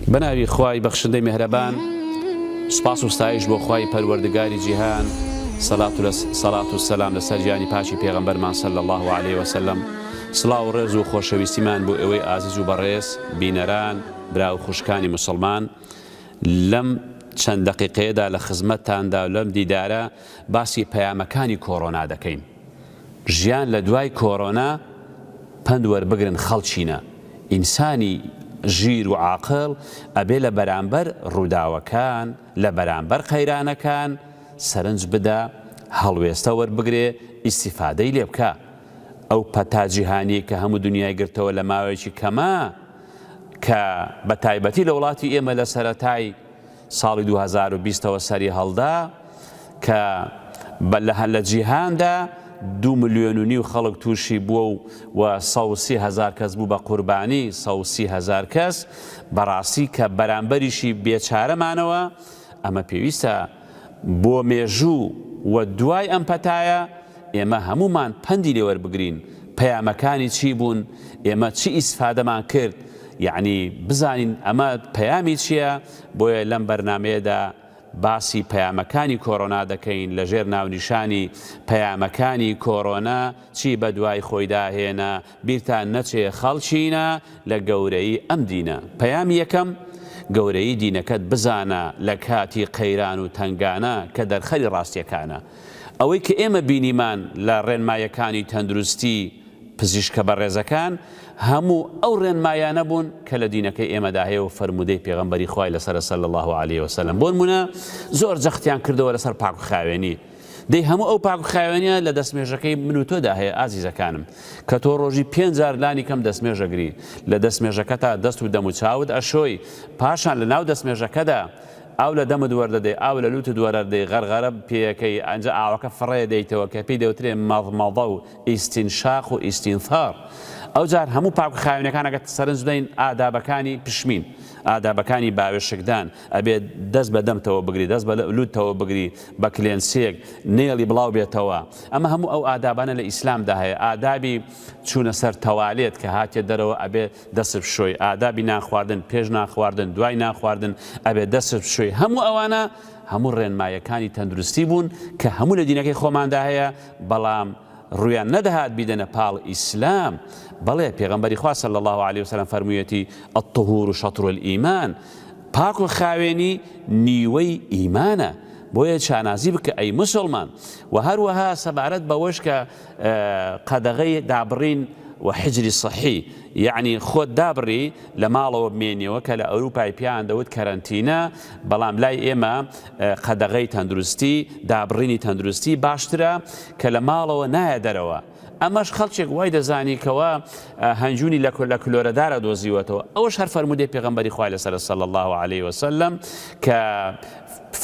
بناوی خوای بەخشندەی میهرەبان سوپاس و ستایش بۆ خوای پەروەردگاری جیهان سەڵات و سەلام لەسەر گیانی پاکی پێغەمبەرمان صلی الله عليه وسلم. سڵاو و ڕێز و خۆشەویستیمان بۆ ئێوەی ئازیز و بەڕێز بینەران برا و خوشکانی موسڵمان لەم چەند دەقیقەیەدا لە خزمەتتاندا لەم دیدارە باسی پەیامەکانی کۆڕۆنا دەکەین. ژیان لە دوای کۆڕۆنا پند وەربگرن خەڵچینە. ئینسانی ژیر و عاقڵ ئەبێ لە بەرامبەر ڕووداوەکان لە بەرامبەر قەیرانەکان سەرنج بدە، هەڵوێستە وەربگرێ، ئیستیفادەی لێ بکە. ئەو پەتاجیهانی کە هەموو دنیای گرتەوە لە ماوەیەکی کەمە کە بە تایبەتی لە وڵاتی ئێمە لە سەرەتای ساڵی 2020ەوە سەری هەڵدا کە لە جیهاندا 2.5 ملیۆن خەڵک تووشی بووە و 130,000 کەس بوو بە قوربانی 130,000 کەس بەڕاستی کە بەرامبەریشی بێچارەمانەوە. ئەمە پێویستە بۆ مێژوو و دوای ئەم پەتایە ئێمە هەمومان پەندی لێوەربگرین پەیامەکانی چی بوون، ئێمە چی ئیسفادەمان کرد، یعنی بزانین ئەمە پەیامی چییە. بۆیە لەم بەرنامەیەدا باسی پەیامەکانی کۆڕۆنا دەکەین لەژێر ناونیشانی پەیامەکانی کۆڕۆنا چی بە دوای خۆیدا هێنا بیرتان نەچێ خەڵچینە لە گەورەی ئەم دینە. پەیامی یەکەم گەورەی دینەکەت بزانە لە کاتی قەیران و تەنگانە کە دەرخەری ڕاستیەکانە. ئەوەی کە ئێمە بینیمان لە ڕێنمایەکانی تەندروستی پزیشکە بەڕێزەکان هەموو ئەو ڕێنمایانە بوون کە لە دینەکەی ئێمەدا هەیە و فەرمودەی پێغەمبەری خوای لەسەر صلی الله عليه وسلم. بۆ نمونە زۆر جەختیان کردەوە لەسەر پاک و خاوێنی. دەی هەموو ئەو پاک و خاوێنیە لە دەستمێژەکەی من و تۆدا هەیە ئازیزەکانم کە تۆ ڕۆژی 5 جار لانی کەم دەستمێژەگری لە دەستمێژەکەتا دەست و دەم و چاوت ئەشۆی پاشان لە ناو دەستمێژەکەدا ئاو لە دەمت وەردەدەی ئاو لە لوتت وەردەدەی غەرغەرە پێەکەی ئەنجا ئاوەکە فڕێ دەیتەوە کە پێی دەوترێ مەضمەضە و ئیستینشاق و ئیستینثار. ئەو جار هەموو پاک و خاوێنەکان ئەگەر سەرنج بدەین ئادابەکانی پشمین، ئادابەکانی باوێشکدان ئەبێت دەست بە دەمتەوە بگری، دەست بە لوتەوە بگری، بە کلێنسێک نێڵی بڵاو بێتەوە. ئەمە هەموو ئەو ئادابانە لە ئیسلامدا هەیە. ئادابی چوونە سەر تەوالێت کە هاتێ دەرەوە ئەبێ دەست بشۆی، ئادابی نانخواردن پێش نانخواردن دوای نانخواردن ئەبێ دەست بشۆی. هەموو ئەوانە هەموو ڕێنمایەکانی تەندروستی بوون کە هەموو لە دینەکەی خۆماندا هەیە، بەڵام ڕویان نەدەهات بیدەنە پاڵ ئیسلام. بەڵێ پێغەمبەری خوا صلی الله عليه وسلم فەرموویەتی الطهور شطر الإيمان، پاک و خاوێنی نیوەی ئیمانە. بۆیە چانازی بکە ئەی مسلمان. و هەروەها سەبارەت بەوەش کە قەدەغەی دابڕین و حجری صحی، یعنی خۆت دابڕی لە ماڵەوە بمێنیەوە کە لە ئەوروپای پیان دەوت کەرەنتینە، بەڵام لای ئێمە قەدەغەی تەندروستی دابڕینی تەندروستی باشترە کە لە ماڵەوە نایە دەرەوە. ئەمەش خەڵکێک وای دەزانیکەوە هەنجوونی لە کلۆرەدارە دۆزیوەتەوە. ئەوەش هەر فەرمودەی پێغەمبەری خوای لەسەر صلی الله عليه وسلم کە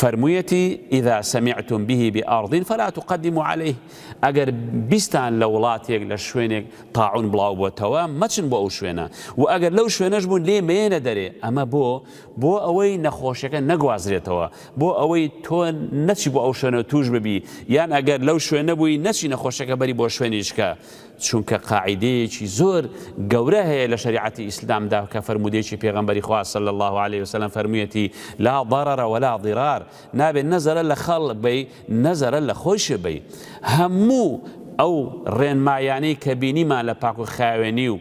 فەرموویەتی ئیذا سەمیعتم به بأرض فلا تقدموا عليه. ئەگەر بیستان لە وڵاتێک لە شوێنێک تاعون بڵاو بۆتەوە مەچن بۆ ئەو شوێنە، و ئەگەر لەو شوێنەش بوون لێ مێنە دەرێ. ئەمە بۆ ئەوەی نەخۆشیەکە نەگوازرێتەوە، بۆ ئەوەی تۆ نەچی بۆ ئەو شوێنە توش ببی، یان ئەگەر لەو شوێنە بووی نەچی نەخۆشیەکە بەری بۆ شوێنیشکە. چونکە قاعیدەیەکی زۆر گەورە هەیە لە شریعەتی ئیسلامدا کە فەرمودەیەکی پێغەمبەری خوا صلی الله عليه وسلم فەرموویەتی لا ضرر ولا ضرار، نابێت نەزەرە لە خەڵک بی نەزەرە لە خۆشی بی. هەموو ئەو ڕێنمایانەی کە بینیمان لە پاک و خاوێنی و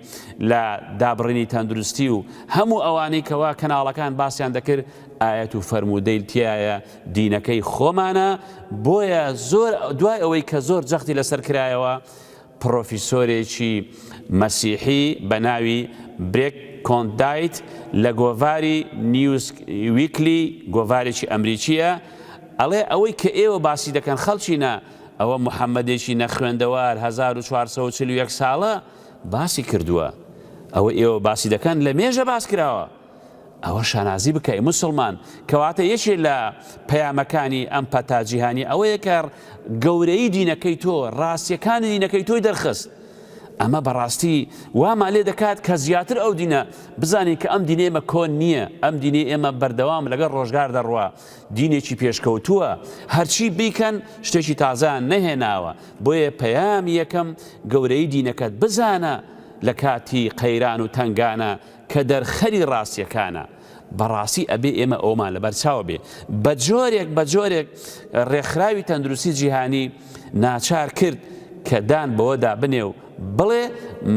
لە دابڕینی تەندروستی و هەموو ئەوانەی کەوا کەناڵەکان باسییان دەکرد ئاەت و فەرمودەی تایە دینەکەی خۆمانە. بۆیە زۆر دوای ئەوەی کە زۆر جەختی لەسەر کرایەوە پرۆفیسۆرێکی مەسیحی بە ناوی برێک کۆندایت لە گۆڤاری نیوز ویکلی گۆڤارێکی ئەمریکیە ئەڵێ ئەوەی کە ئێوە باسی دەکەن خەڵچینە ئەوە محەممەدێکی نەخوێندەوار 1441 ساڵە باسی کردووە. ئەوە ئێوە باسی دەکەن لە مێژە باس کراوە. ئەوە شانازی بکەی مسلمان، کەواتە یەکێ لە پەیامەکانی ئەم پەتاجیهانی ئەوەیە کە گەورەی دینەکەی تۆ ڕاستیەکانی دینەکەی تۆی دەرخست. ئەمە بەڕاستی واما لێ دەکات کە زیاتر ئەو دینە بزانین کە ئەم دینە ئێمە کۆن نییە، ئەم دینە ئێمە بەردەوام لەگەڵ ڕۆژگار دەڕوا، دینێکی پێشکەوتووە، هەرچی بیکەن شتێکی تازان نەهێناوە. بۆیە پەیامی یەکەم گەورەی دینەکەت بزانە لە کاتی قەیران و تەنگانە کە دەرخەری ڕاستیەکانە. بەڕاستی ئەبێ ئێمە ئەومان لەبەر چاوە بێ بە جۆرێک ڕێکخراوی تەندروستی جیهانی ناچار کرد کە دان بەوەدا بنێ و بڵێ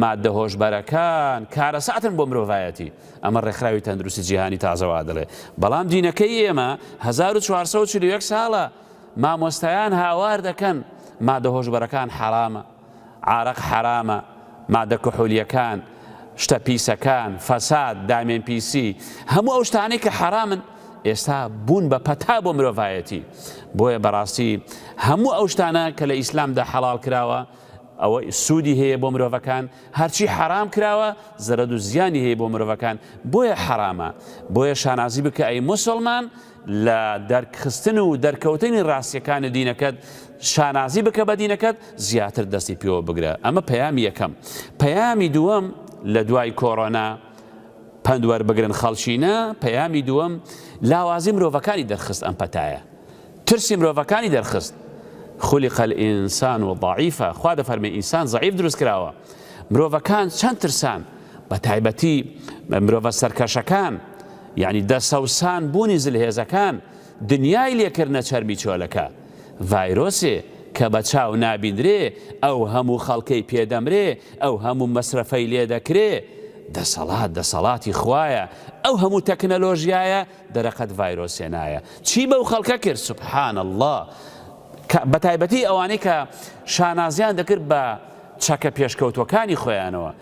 مادە هۆشبەرەکان کارەساتن بۆ مرۆڤایەتی ئەمە ڕێکخراوی تەندروستی جیهانی تازەوا دەڵێ بەڵام دینەکەی ئێمە 1441 ساڵە مامۆستایان هاوار دەکەن مادە هۆشبەرەکان حرامە عارەق حرامە مادە کحولیەکان شتە پیسەکان فەساد دامێن پیسی هەموو ئەو شتانەی کە حرامن ئێستا بوون بە پەتا بۆ مرۆڤایەتی بۆیە بەڕاستی هەموو ئەو شتانە کە لە ئیسلامدا حەڵال کراوە ئەوە سوودی هەیە بۆ مرۆڤەکان هەرچی حرام کراوە زەرەد و زیانی هەیە بۆ مرۆڤەکان بۆیە حرامە بۆیە شانازی بکە ئەی موسڵمان لە دەرخستن و دەرکەوتنی ڕاستیەکانی دینەکەت شانازی بکە بە دینەکەت زیاتر دەستی پێوە بگرە ئەمە پەیامی یەکەم پەیامی دووەم لە دوای کۆڕۆنا پند وەربگرن خەڵچینە پەیامی دووەم لاوازی مرۆڤەکانی دەرخست ئەم پەتایە ترسی مرۆڤەکانی دەرخست خلق الإنسان ضعيفا خوا دەفەرمێ ئینسان ضعیف دروست کراوە مرۆڤەکان چەند ترسان بە تایبەتی مرۆڤە سەرکەشەکان یعنی دەسەوسان بوونی زلهێزەکان دنیای لێکردنە چەرمی چۆلەکە ڤایرۆسێ کە بە چاو نابیندرێ ئەو هەموو خەڵکەی پێدەمرێ ئەو هەموو مەسرەفەی لێ دەکرێ دەسەڵاتی خوایە ئەو هەموو تەکنەلۆژیایە دەرەقەت ڤایرۆسێنایە چی بەو خەڵکە کرد سوبحان الله بە تایبەتی ئەوانەی کە شانازیان دەکرد بە چەکە پێشکەوتوەکانی خۆیانەوە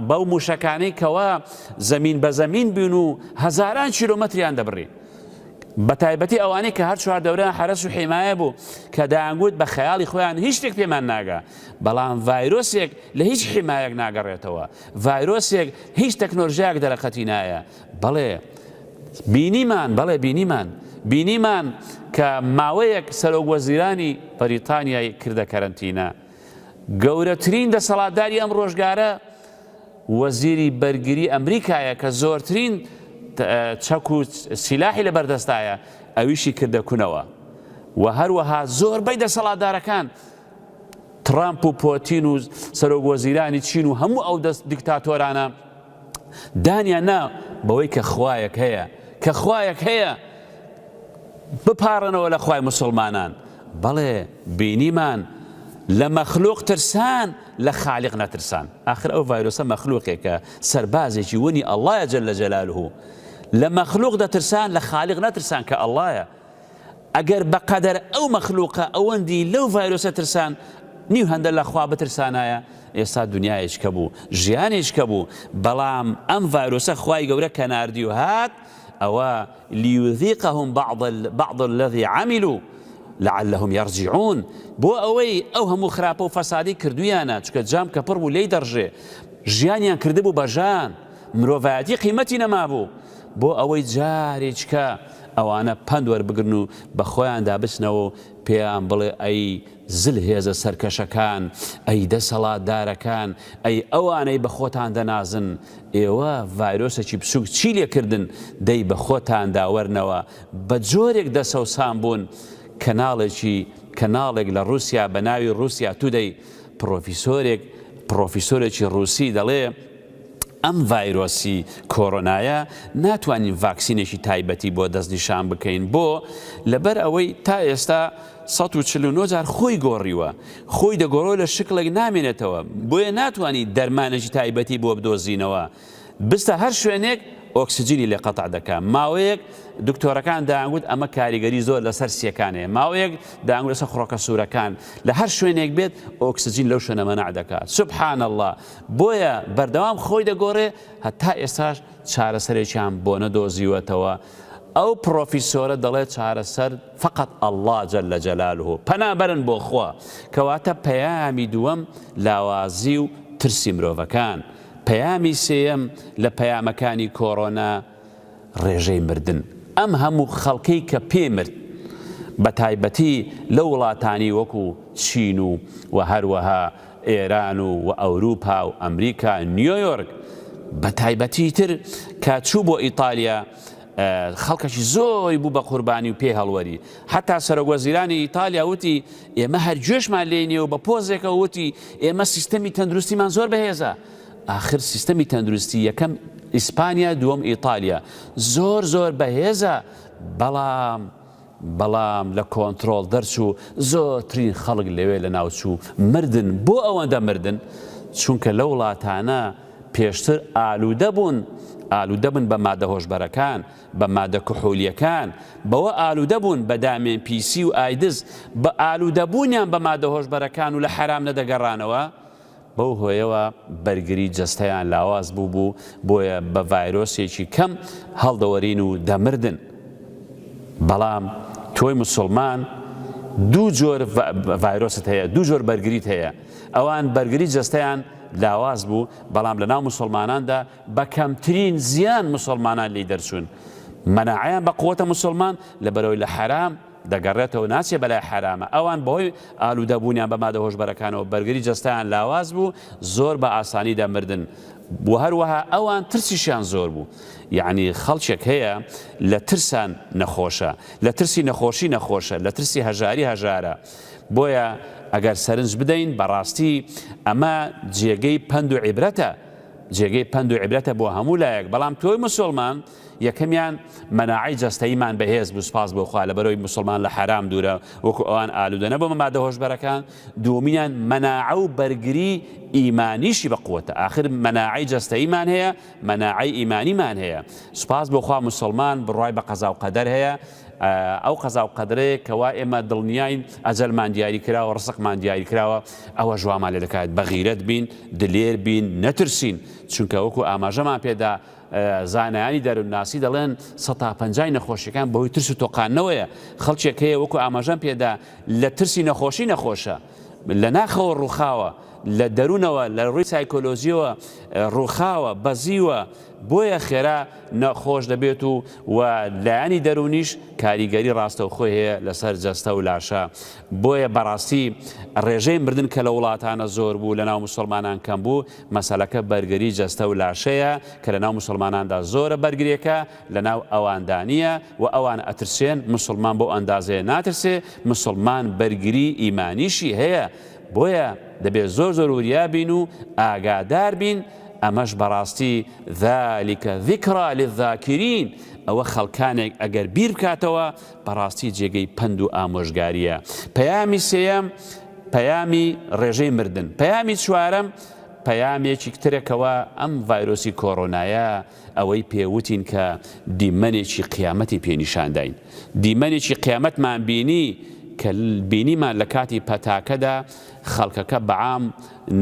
بەو موشەکانەی کەوا زەمین بە زەمین بین و هەزاران کیلۆمەتریان دەبڕی بە تایبەتی ئەوانەی کە هەر چوار دەوران حرەس و حیمایە بوو کە دەیانگوت بە خەیاڵی خۆیان هیچ شتێک پێمان ناگا بەڵام ڤایرۆسێک لە هیچ حیمایەک ناگەڕێتەوە ڤایرۆسێک هیچ تەکنۆلۆژیاک دەرەقەتی نایە بەڵێ بینیمان کە ماوەیەک سەرۆکوەزیرانی بەریتانیای کردە کەرەنتینە گەورەترین دەسەڵاتداری ئەم ڕۆژگارە وەزیری بەرگری ئەمریکایە کە زۆرترین چەک و سیلاحی لە بەردەستایە ئەویشی کردە کوونەوە و هەروەها زۆربەی دەسەڵاتدارەکان ترامپ و پۆتین و سەرۆکوەزیرانی چین و هەموو ئەو دیکتاتۆرانە دانیان نا بەوەی کە خوایەک هەیە بپارڕنەوە لە خوای موسڵمانان بەڵێ بینیمان لە مەخلوق ترسان لە خالق نەترسان ئاخر ئەو ڤایرۆسە مەخلوقێکە سەربازێکی وەنی ئەڵڵایە جەلە جەلالوهو لە مەخلوق دەترسان لە خالق نەترسان کە ئەڵڵایە ئەگەر بەقەدەر ئەو مەخلوقە ئەوەندی لەو ڤایرۆسە ترسان نیو هەندە لە خوا بترسانایە ئێستا دنیایشکە بوو ژیانیشکە بوو بەڵام ئەم ڤایرۆسە خوای گەورە کە ناردی و هات ئەوە لیوذیقەهم بعض الذی عملوا لعلهم يرجعون بۆ ئەوەی ئەو هەموو خراپە و فەسادی کردویانە چکە جام کە پڕ بوو لێی دەڕژێ ژیانیان کردبوو بەژان مرۆڤایەتی قیمەتی نەمابوو بۆ ئەوەی جارێککە ئەوانە پند وەربگرن و بە خۆیان دابچنەوە و پێیان بڵێ ئەی زلهێزە سەرکەشەکان ئەی دەسەڵاتدارەکان ئەی ئەوانەی بە خۆتان دەنازن ئێوە ڤایرۆسێکی بچووک چی لێکردن دەی بە خۆتان داوەرنەوە بە جۆرێک دەسەوسان بوون کەناڵێک لە رووسیا بە ناوی رووسیا تودەی پرۆفیسۆرێکی رووسی دەڵێ ئەم ڤایرۆسی کۆڕۆنایە ناتوانین ڤاکسینێکی تایبەتی بۆ دەستنیشان بکەین بۆ لەبەر ئەوەی تا ئێستا 149 جار خۆی گۆڕیوە خۆی دەگۆڕۆ لە شکلێک نامێنێتەوە بۆیە ناتوانانی دەرمانێکی تایبەتی بۆ بدۆزینەوە بستە هەر شوێنێک ئۆکسجینی لێ قەتع دەکات ماوەیەک دکتۆرەکان دەیانگوت ئەمە کاریگەری زۆر لەسەر سیەکانەیە ماوەیەک دەیانگوت لەسەر خڕۆکە سوورەکان لە هەر شوێنێک بێت ئۆکسجین لەو شوێنە مەنع دەکات سوبحان الله بۆیە بەردەوام خۆی دەگۆڕێ هەتا ئێستاش چارەسەرێکیان بۆ نەدۆزیوەتەوە ئەو پرۆفیسۆرە دەڵێت چارەسەر فقط الله جەلە جەلالوهو پەنابەرن بۆ خوا کەواتە پەیامی دووەم لاوازی و ترسی مرۆڤەکان پەیامی سێیەم لە پەیامەکانی کۆڕۆنا ڕێژەی مردن ئەم هەموو خەڵکەی کە پێمرد بە تایبەتی لە وڵاتانی وەکو چین و هەروەها ئێران و ئەوروپا و ئەمریکا نیویۆرک بە تایبەتی تر کە چوو بۆ ئیتالیا خەڵکەشی زۆری بوو بە قوربانی و پێ هەڵوەری حتا سەرۆکوەزیرانی ئیتالیا وتی ئێمە هەر گوێشمان لێ نییە و بە پۆزێکە وتی ئێمە سیستەمی تەندروستیمان زۆر بەهێزە آخر سیستەمی تەندروستی یەکەم ئیسپانیا دووەم ئیتالیا زۆر بەهێزە بەڵام لە کۆنتڕۆڵ دەرچوو زۆرترین خەڵک لەوێ لە ناوچوو مردن بۆ ئەوەندە مردن چونکە لە وڵاتانە پێشتر ئالوودە بوون بە مادە هۆشبەرەکان بە مادە کحولیەکان بەوە ئالوودە بوون بە دامێن پیسی و ئایدز بە ئالوودەبوونیان بە مادە هۆشبەرەکان و لە حرام نەدەگەڕانەوە بەو هۆیەوە بەرگری جەستەیان لاواز بوو بۆیە بە ڤایرۆسێکی کەم هەڵدەوەرین و دەمردن بەڵام تۆی موسڵمان دوو جۆر ڤایرۆست هەیە دوو جۆر بەرگریت هەیە ئەوان بەرگری جەستەیان لاواز بوو بەڵام لە ناو موسڵماناندا بە کەمترین زیان موسڵمانان لی دەرچوون مەناعەیان بە قووەتە موسڵمان لەبەرەوەی لە حرام دەگەڕێتەوە ناچێ بەلای حرامە ئەوان بەهۆی ئالوودەبوونیان بە مادە هۆشبەرەکانەوە بەرگری جەستەیان لاواز بوو زۆر بە ئاسانی دەمردن و هەروەها ئەوان ترسیشیان زۆر بوو یعنی خەڵکێک هەیە لە ترسان نەخۆشە لە ترسی نەخۆشی نەخۆشە لە ترسی هەژاری هەژارە بۆیە ئەگەر سەرنج بدەین بەڕاستی ئەمە جێگەی پند و عیبرەتە بۆ هەموو لایەک بەڵام تۆی موسڵمان یەکەمیان مەناعەی جەستەیمان بەهێز بوو سپاس بۆ خوا لەبەرەوەی موسڵمان لە حرام دوورە وەکو ئەوان ئالوودە نەبوو مادە هۆشبەرەکان دووەمیان مەناعە و بەرگری ئیمانیشی بەقووەتە ئاخر مەناعەی جەستەیمان هەیە مەناعەی ئیمانیمان هەیە سپاس بۆ خوا موسڵمان بڕوای بە قەزا و قەدەر هەیە ئەو قەزا و قەدرەیە کەوا ئێمە دڵنیاین ئەجەلمان دیاری کراوە ڕزقمان دیاری کراوە ئەوە ژوامان لێ دەکات بەغیرەت بین دلێر بین نەترسین چونکە وەکو ئاماژەمان پێدا زانایانی دەروناسی دەڵێن 150 نەخۆشیەکان بەهۆی ترس و تۆقانەوەیە خەڵکێک هەیە وەکو ئاماژەم پێدا لە ترسی نەخۆشی نەخۆشە لە ناخەوە ڕووخاوە لە دەروونەوە لە ڕووی سایکۆلۆژیەوە ڕووخاوە بەزیوە بۆیە خێرا نەخۆش دەبێت و لایانی دەرونیش کاریگەری ڕاستەوخۆی هەیە لەسەر جەستە و لاشە بۆیە بەڕاستی ڕێژەی مردن کە لە وڵاتانە زۆر بوو لە ناو موسڵمانان کەم بوو مەسەلەکە بەرگری جەستە و لاشەیە کە لە ناو موسڵماناندا زۆرە بەرگریەکە لە ناو ئەواندانیە و ئەوان ئەترسێن موسڵمان بۆ ئەندازەیە ناترسێ موسڵمان بەرگری ئیمانیشی هەیە بۆیە دەبێت زۆر وریا بین و ئاگادار بین ئەمەش بەڕاستی ذلكە ذیکرا للذاکرین ئەوە خەڵکانێک ئەگەر بیر بکاتەوە بەڕاستی جێگەی پند و ئامۆژگاریە پەیامی سێیەم پەیامی ڕێژەی مردن پەیامی چوارەم پەیامێکی کترێکەوە ئەم ڤایرۆسی کۆڕۆنایە ئەوەی پێوتین کە دیمەنێکی قیامەتی پێنیشانداین دیمەنێکی قیامەتمان بینی کە بینیمان لە کاتی پەتاکەدا خەڵکەکە بەعام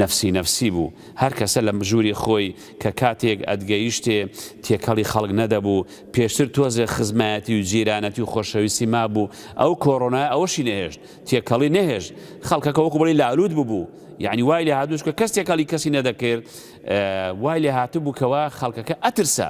نەفسی بوو هەر کەسە لە ژووری خۆی کە کاتێک ئەدگەیشتێ تێکەڵی خەڵک نەدەبوو پێشتر تۆزێ خزمەتی و جیرانەتی و خۆشەویستی مابوو ئەو کۆڕۆنای ئەوەشی نەهێشت تێکەڵی نەهێشت خەڵکەکە وەکو بڵی لالوود بوو یعنی وای لێ هاتووش کە کەس تێکەڵی کەسی نەدەکرد وای لێ هاتوو بووکەوە خەڵکەکە ئەترسە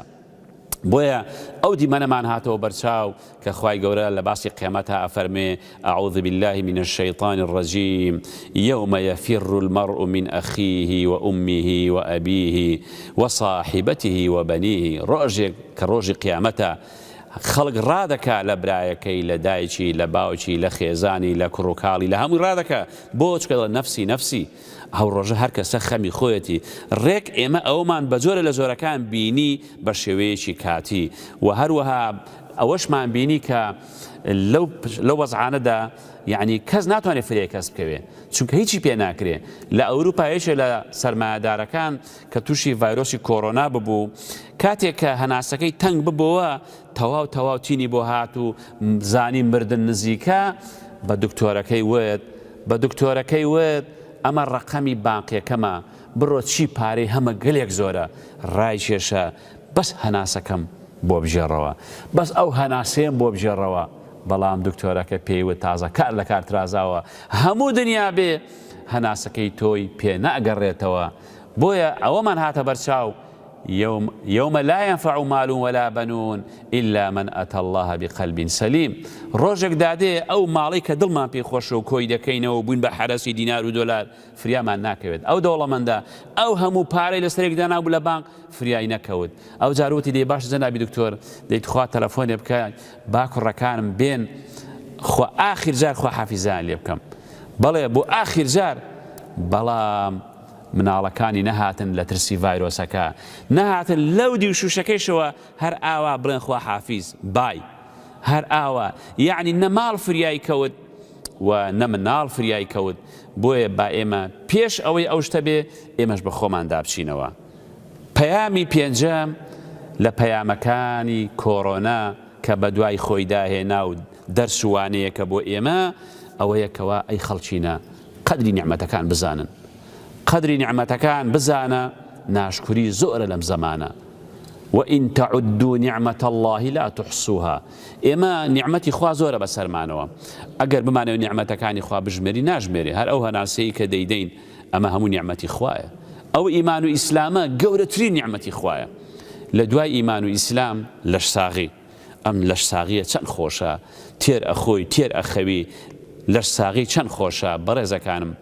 بۆیە ئەو دیمەنەمان هاتەوە بەرچاو کە خوای گەورە لە باسی قیامەتە ئەفەرمێ أعوذ بالله من الشيطان الرجيم يوم يفر المرء من أخيه وأمه وأبيه وصاحبته وبنيه ڕۆژێک کە ڕۆژی قیامەتە خەڵک ڕادەکا لە برایەکەی لە دایکی لە باوکی لە خێزانی لە کوڕووکاڵی لە هەمووی ڕادەکە بۆ چکە نەفسی ئەو ڕۆژە هەر کەسە خەمی خۆیەتی ڕێک ئێمە ئەومان بە جۆرە لە جۆرەکان بینی بە شێوەیەکی کاتی و هەروەها ئەوەشمان بینی کە لەو وەزعانەدا یعنی کەس ناتوانێت فرێ کەس بکەوێ چونکە هیچی پێ ناکرێ لە ئەوروپایەشە لە سەرمایەدارەکان کە تووشی ڤایرۆسی کۆڕۆنا ببوو کاتێک کە هەناسەکەی تەنگ ببووە تەواو تینی بۆ هات و زانی مردن نزیکە بە دکتۆرەکەی وت ئەمە ڕقەمی بانقیەکەمە بڕۆ چی پارەی هەمە گەلێک زۆرە ڕای کێشە بەس هەناسەکەم بۆ بژێڕەوە بەس ئەو هەناسەیەم بۆ بژێڕەوە بەڵام دکتۆرەکە پێیوت تازە کار لە کارترازاوە هەموو دنیا بێ هەناسەکەی تۆی پێ ناگەڕێتەوە بۆیە ئەوەمان هاتە بەرچاو يوم لا ينفع مال ولا بنون إلا من أتى الله بقلب سليم ڕۆژێک دادێ ئەو ماڵی کە دڵمان پێی خۆشە و کۆی دەکەینەوە بووین بە حرەسی دینار و دۆلار فریامان ناکەوێت ئەو دەوڵەمەندە ئەو هەموو پارەی لەسەرێکدا نابوو لە بانک فریای نەکەوت ئەو جاروتی دێ باش جەنابی دکتۆر دەیتخوا تەلەفۆنێ بکە با کوڕەکانم بێن خۆ ئاخر جار خۆ حافیزان لێ بکەم بەڵێ بۆ ئاخر جار بەڵام مناڵەکانی نەهاتن لە ترسی ڤایرۆسەکە، نەهاتن لەو دی و شوشەکەیشەوە هەر ئاوا بڵێن خوا حافیز بای، هەر ئاوا یعنی نەماڵ فریای کەوت و نە مناڵ فریای کەوت. بۆیە با ئێمە پێش ئەوەی ئەو شتە بێ ئێمەش بە خۆمان دابچینەوە. پەیامی پێنجەم لە پەیامەکانی کۆڕۆنا کە بە دوای خۆی داهێنا و دەرسوانەیەکە بۆ ئێمە ئەوەیەکەوە ئەی خەڵچینە قەدری نیعمەتەکان بزانن، قەدری نیعمەتەکان بزانە، ناشکوری زۆرە لەم زەمانە. وإن تعدوا نعمة الله لا تحصوها. ئێمە نیعمەتی خوا زۆرە بەسەرمانەوە، ئەگەر بمانەوە نیعمەتەکانی خوا بژمێری ناژمێری، هەر ئەو هەناسەیە کە دەیدەین ئەمە هەموو نیعمەتی خوایە. ئەو ئیمان و ئیسلامە گەورەترین نیعمەتی خوایە. لە دوای ئیمان و ئیسلام لەش ساغی، ئەم لەش ساغیە چەند خۆشە، تێر ئەخۆی تێر ئەخەوی، لەش ساغی چەند خۆشە. بەڕێزەکانم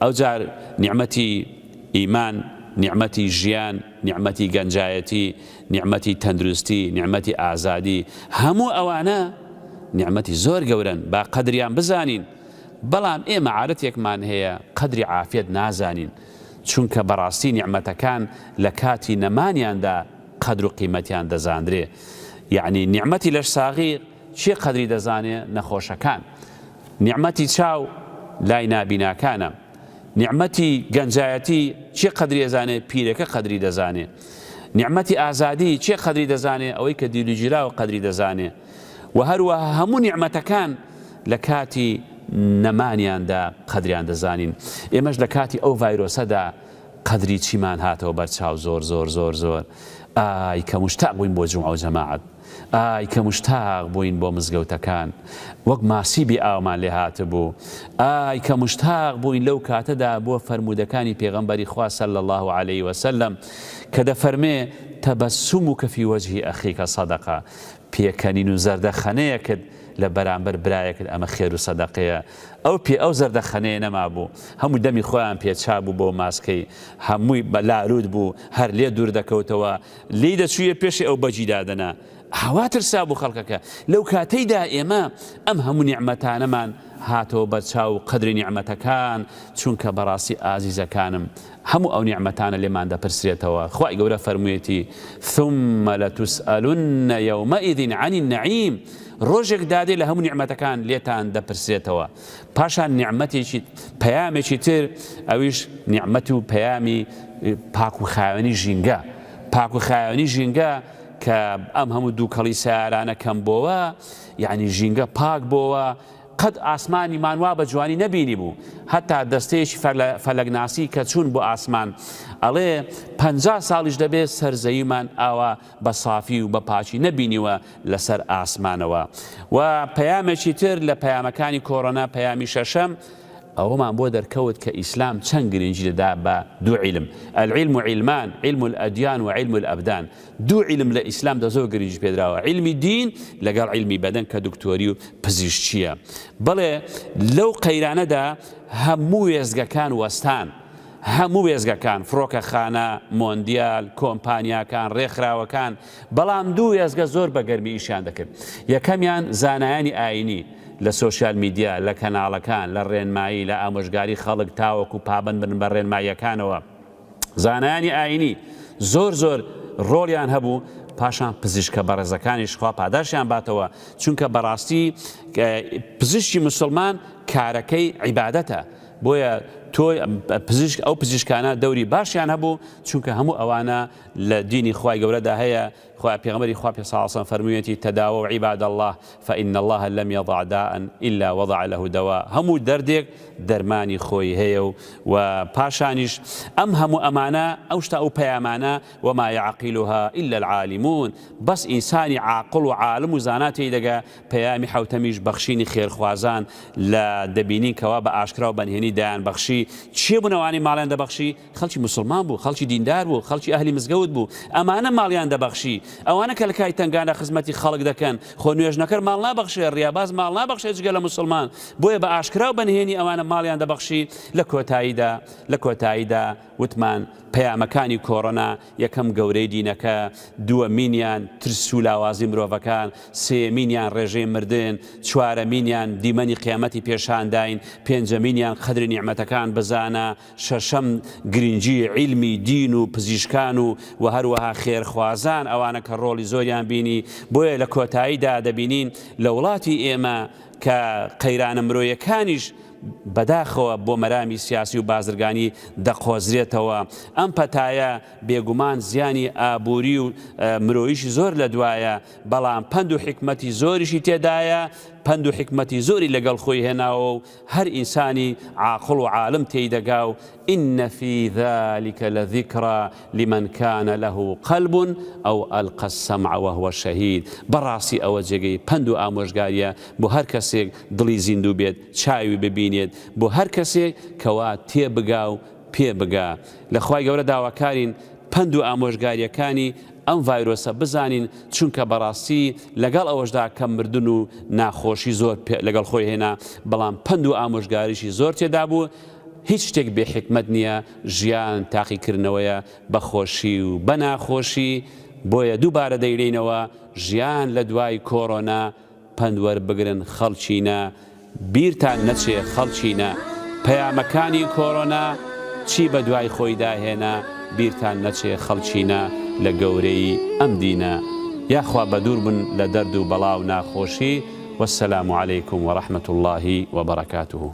ئەو جار نیعمەتی ئیمان، نیعمەتی ژیان، نیعمەتی گەنجایەتی، نیعمەتی تەندروستی، نیعمەتی ئازادی، هەموو ئەوانە نیعمەتی زۆر گەورن، با قەدریان بزانین. بەڵام ئێمە عادەتێکمان هەیە قەدری عافیەت نازانین، چونکە بەڕاستی نیعمەتەکان لە کاتی نەمانیاندا قەدر و قیمەتیان دەزاندرێ. یعنی نیعمەتی لەش ساغی چێ قەدری دەزانێ؟ نەخۆشەکان. نیعمەتی چاو لای نابیناکانە. نیعمەتی گەنجایەتی چێ قەدری دەزانێ؟ پیرەکە قەدری دەزانێ. نیعمەتی ئازادی چێ قەدری دەزانێ؟ ئەوەی کە دیلوجیراوە قەدری دەزانێ. و هەروەها هەموو نیعمەتەکان لە کاتی نەمانیاندا قەدریان دەزانین. ئێمەش لە کاتی ئەو ڤایرۆسەدا قەدری چیمان هاتەوە بەرچاو زۆر زۆر زۆر زۆر. ئای کە مشتاق بووین بۆ جومعە و جەماعەت، ئای کە مشتاق بووین بۆ مزگەوتەکان، وەک ماسیبی ئاومان لێ هاتبوو. ئای کە مشتاق بووین لەو کاتەدا بۆ فەرمودەکانی پێغەمبەری خوا صلی الله عليه وسلم کە دەفەرمێ تەبەسسوموکە فی وەجهی ئەخیکە سەدەقە. پێکەنین و زەردەخەنەیەکت لە بەرامبەر برایەکت ئەمە خێر و سەدەقەیە. ئەو زەردەخەنەیە نەما بوو، هەموو دەمی خۆیان پێچا بوو بۆ ماسکەی، هەمووی بەلارود بوو، هەر لێ دوور دەکەوتەوە، لی دەچوویە پێشی ئەو بەجی دادەنا. هەوا ترسا بوو خەڵکەکە. لەو کاتەیدا ئێمە ئەم هەموو نیعمەتانەمان هاتەوە بەرچاو قەدری نیعمەتەکان، چونکە بەڕاستی ئازیزەکانم هەموو ئەو نیعمەتانە لێمان دەپرسرێتەوە. خوای گەورە فەرموویەتی ثم لتسألن يومئذ عن النعيم. ڕۆژێک دادێ لە هەموو نیعمەتەکان لێتان دەپرسێتەوە. پاشان نیعمەتێکی پەیامێکی تر، ئەویش نیعمەت و پەیامی پاک و خاوێنی ژینگە. پاک و خاوێنی ژینگە کە ئەم هەموو دووکەڵی سیارانە کەم بۆوە، یعنی ژینگە پاک بۆوە، قەت ئاسمانی مانوا بە جوانی نەبینی بوو. هەتا دەستەیەکی فەلەگناسی کە چوون بۆ ئاسمان ئەڵێ 50 ساڵیش دەبێت سەرزەویمان ئاوا بە سافی و بە پاچی نەبینیوە لەسەر ئاسمانەوە. و پەیامێکی تر لە پەیامەکانی کۆڕۆنا، پەیامی شەشەم، ئەوەمان بۆ دەرکەوت کە ئیسلام چەند گرنگی دەدا بە دوو عیلم. العلم علمان، علم الأديان وعلم الأبدان. دوو عیلم لە ئیسلام دە زۆر گرنگی پێدراوە، عیلمی دین لەگەڵ عیلمی بەدەن کە دکتۆری و پزیشکیە. بەڵێ لەو قەیرانەدا هەموو وێزگەکان وەستان، هەموو وێزگەکان، فڕۆکەخانە، مۆندیال، کۆمپانیاکان، ڕێکخراوەکان، بەڵام دوو وێزگە زۆر بە گەرمی ئیشان دەکرد. یەکەمیان زانایانی ئاینی لە سۆشیال میدیا، لە کەناڵەکان، لە ڕێنمایی، لە ئامۆژگاری خەڵک تاوەکو پابەند بن بە ڕێنماییەکانەوە. زانایانی ئاینی زۆر ڕۆڵیان هەبوو. پاشان پزیشکە بەڕێزەکانیش خوا پاداشیان باتەوە، چونکە بەڕاستی پزیشکی مسلمان کارەکەی عیبادەتە. بۆیە ئەو پزیشکانە دەوری باشیان هەبوو، چونکە هەموو ئەوانە لە دینی خوای گەورەدا هەیە. خوای پێغەمبەری خوا صلی الله علیه و فەرموویەتی تەداووا عیباد الله فإن الله لم يضع داء إلا وضع له دواء. هەموو دەردێک دەرمانی خۆی هەیە و پاشانیش ئەم هەموو ئەمانە، ئەو شتە ئەو پەیامانە، وما يعقلها إلا العالمون. بەس ئینسانی عاقڵ و عالم و زاناتی دەگا. پەیامی حوتەمیش بەخشینی خێرخوازان لە دەبینین کەوا بە ئاشکرا و بەنهێنی دایان بەخشی. چێ بوونەوانی ماڵیان دەبەخشی؟ خەڵکی مسلمان بوو، خەڵکی دیندار بوو، خەڵکی ئەهلی مزگەوت بوو. ئەمانە ماڵیان دەبەخشی. ئەوانە کە لە کای تەنگانە خزمەتی خەڵک دەکەن، خۆ نوێژنەکەر ماڵ نابەخشێ، ڕیاباز ماڵ نابەخشێ جگە لە مسلمان. بۆیە بە ئاشکرا و بەنهێنی ئەوانە ماڵیان دەبەخشی. لە کۆتاییدا وتمان پەیامەکانی کۆڕۆنا یەکەم گەورەی دینەکە، دووەمینیان ترس و لاوازی مرۆڤەکان، سێمینیان ڕێژەی مردن، چوارەمینیان دیمەنی قیامەتی پێشانداین، پێنجەمینیان قەدری نیعمەتەکان بزانە شەشەم گرنگی علمی دین و پزیشکان و هەروەها خێرخوازان ئەوانە کە ڕۆڵی زۆریان بینی بۆیە لە کۆتاییدا دەبینین لە وڵاتی ئێمە کە قەیرانە مرۆیەکانیش بەداخەوە بۆ مەرامی سیاسی و بازرگانی دەقۆزرێتەوە ئەم پەتایە بێگومان زیانی ئابووری و مرۆییشی زۆر لە دوایە بەڵام پند و حکمەتی زۆریشی تێدایە پند و حکمەتی زۆری لەگەڵ خۆی هێناوە و هەر ئینسانی عاقڵ و عالم تێیدەگا و إن في ذلك لذكرى لمن كان له قلب أو ألقى السمع وهو شهيد بەڕاستی ئەوە جێگەی پند و ئامۆژگاریە بۆ هەر کەسێک دڵی زیندوو بێت چاوی ببینێت بۆ هەر کەسێک کەوا تێبگا و پێبگا لە خوای گەورە داواکارین پند و ئامۆژگاریەکانی ئەم ڤایرۆسە بزانین چونکە بەڕاستی لەگەڵ ئەوەشدا کە مردن و ناخۆشی زۆر لەگەڵ خۆی هێنا بەڵام پند و ئامۆژگاریشی زۆر تێدا بوو هیچ شتێک بێ حکمت نییە ژیان تاقیکردنەوەیە بە خۆشی و بە ناخۆشی بۆیە دووبارە دەیرینەوە ژیان لە دوای کۆڕۆنا پندوەربگرن خەڵچینە بیرتان نەچێ خەڵچینە پەیامەکانی کۆڕۆنا چی بە دوای خۆی داهێنا بیرتان نەچێ خەڵچینە لە گەورەی ئەم دینە یاخوا بەدوور بن لە دەرد و بەڵاو ناخۆشی والسلام عليكم ورحمة الله وبركاته